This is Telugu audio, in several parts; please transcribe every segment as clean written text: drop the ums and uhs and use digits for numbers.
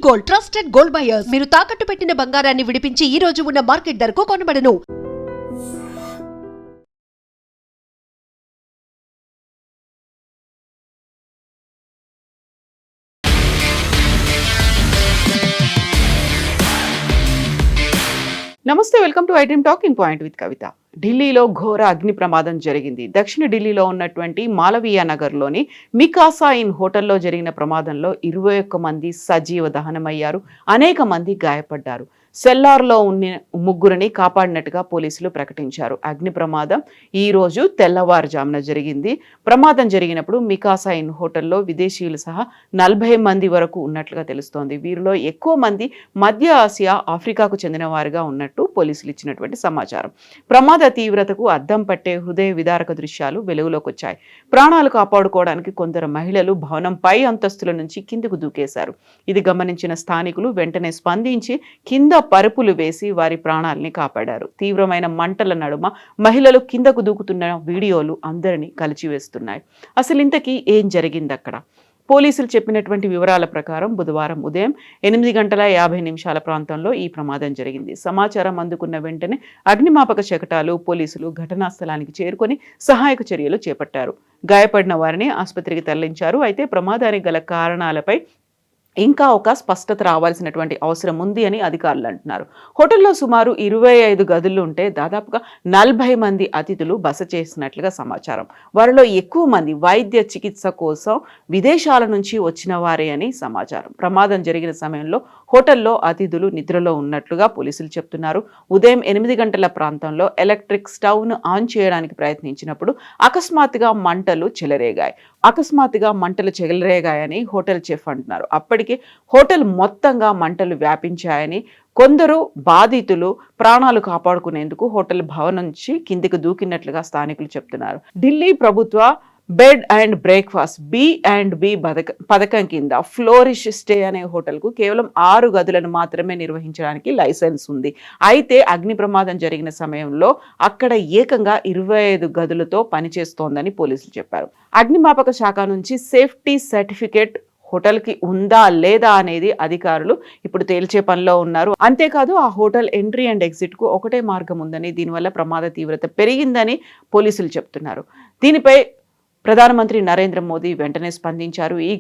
Gold, trusted gold buyers. మీరు తాకట్టు పెట్టిన బంగారాన్ని విడిపించి ఈ రోజు ఉన్న మార్కెట్ ధరకు కొనబడను. నమస్తే, welcome to iDream talking point with Kavitha. ఢిల్లీలో ఘోర అగ్ని ప్రమాదం జరిగింది. దక్షిణ ఢిల్లీలో ఉన్నటువంటి మాలవీయ నగర్లోని మికాసా ఇన్ హోటల్లో జరిగిన ప్రమాదంలో 21 మంది సజీవ దహనమయ్యారు, అనేక మంది గాయపడ్డారు. సెల్లార్లో ఉన్న ముగ్గురిని కాపాడినట్టుగా పోలీసులు ప్రకటించారు. అగ్ని ప్రమాదం ఈ రోజు తెల్లవారుజామున జరిగింది. ప్రమాదం జరిగినప్పుడు మికాసా ఇన్ హోటల్లో విదేశీయులు సహా 40 మంది వరకు ఉన్నట్లుగా తెలుస్తోంది. వీరిలో ఎక్కువ మంది మధ్య ఆసియా, ఆఫ్రికాకు చెందిన వారుగా ఉన్నట్టు పోలీసులు ఇచ్చినటువంటి సమాచారం. ప్రమాద తీవ్రతకు అద్దం పట్టే హృదయ విదారక దృశ్యాలు వెలుగులోకి వచ్చాయి. ప్రాణాలు కాపాడుకోవడానికి కొందరు మహిళలు భవనం పై అంతస్తుల నుంచి కిందకు దూకేశారు. ఇది గమనించిన స్థానికులు వెంటనే స్పందించి కింద పరుపులు వేసి వారి ప్రాణాలని కాపాడారు. తీవ్రమైన మంటల నడుమ మహిళలు కిందకు దూకుతున్న వీడియోలు అందరినీ కలిచివేస్తున్నాయి. అసలు ఇంతకీ ఏం జరిగింది అక్కడ? పోలీసులు చెప్పినటువంటి వివరాల ప్రకారం బుధవారం ఉదయం 8:50 ప్రాంతంలో ఈ ప్రమాదం జరిగింది. సమాచారం అందుకున్న వెంటనే అగ్నిమాపక శకటాలు, పోలీసులు ఘటనా స్థలానికి చేరుకొని సహాయక చర్యలు చేపట్టారు. గాయపడిన వారిని ఆసుపత్రికి తరలించారు. అయితే ప్రమాదానికి గల కారణాలపై ఇంకా ఒక స్పష్టత రావాల్సినటువంటి అవసరం ఉంది అని అధికారులు అంటున్నారు. హోటల్లో సుమారు 25 గదులు ఉంటే దాదాపుగా 40 మంది అతిథులు బస చేసినట్లుగా సమాచారం. వారిలో ఎక్కువ మంది వైద్య చికిత్స కోసం విదేశాల నుంచి వచ్చిన వారే అని సమాచారం. ప్రమాదం జరిగిన సమయంలో హోటల్లో అతిథులు నిద్రలో ఉన్నట్లుగా పోలీసులు చెప్తున్నారు. ఉదయం 8 గంటల ప్రాంతంలో ఎలక్ట్రిక్ స్టవ్ను ఆన్ చేయడానికి ప్రయత్నించినప్పుడు అకస్మాత్తుగా మంటలు చెలరేగాయని హోటల్ చెఫ్ అంటున్నారు. అప్పటికే హోటల్ మొత్తంగా మంటలు వ్యాపించాయని, కొందరు బాధితులు ప్రాణాలు కాపాడుకునేందుకు హోటల్ భవనం నుంచి కిందికి దూకినట్లుగా స్థానికులు చెప్తున్నారు. ఢిల్లీ ప్రభుత్వ బెడ్ అండ్ బ్రేక్ఫాస్ట్ B&B పథకం కింద ఫ్లోరిష్ స్టే అనే హోటల్కు కేవలం 6 గదులను మాత్రమే నిర్వహించడానికి లైసెన్స్ ఉంది. అయితే అగ్ని ప్రమాదం జరిగిన సమయంలో అక్కడ ఏకంగా 25 గదులతో పనిచేస్తోందని పోలీసులు చెప్పారు. అగ్నిమాపక శాఖ నుంచి సేఫ్టీ సర్టిఫికేట్ హోటల్కి ఉందా లేదా అనేది అధికారులు ఇప్పుడు తేల్చే పనిలో ఉన్నారు. అంతేకాదు ఆ హోటల్ ఎంట్రీ అండ్ ఎగ్జిట్కు ఒకటే మార్గం ఉందని, దీనివల్ల ప్రమాద తీవ్రత పెరిగిందని పోలీసులు చెప్తున్నారు. దీనిపై ప్రధానమంత్రి నరేంద్ర మోదీ వెంటనే స్పందించారు. ఈ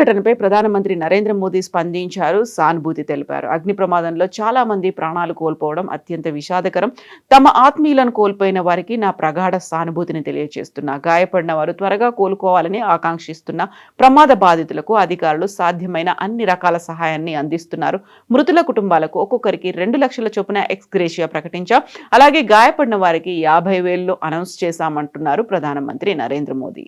ఘటనపై ప్రధానమంత్రి నరేంద్ర మోదీ స్పందించారు, సానుభూతి తెలిపారు. అగ్ని ప్రమాదంలో చాలా మంది ప్రాణాలు కోల్పోవడం అత్యంత విషాదకరం. తమ ఆత్మీయులను కోల్పోయిన వారికి నా ప్రగాఢ సానుభూతిని తెలియజేస్తున్నా. గాయపడిన వారు త్వరగా కోలుకోవాలని ఆకాంక్షిస్తున్న ప్రమాద బాధితులకు అధికారులు సాధ్యమైన అన్ని రకాల సహాయాన్ని అందిస్తున్నారు. మృతుల కుటుంబాలకు ఒక్కొక్కరికి 2 లక్షల చొప్పున ఎక్స్గ్రేషియా ప్రకటించాం. అలాగే గాయపడిన వారికి 50,000 అనౌన్స్ చేశామంటున్నారు ప్రధానమంత్రి నరేంద్ర మోదీ.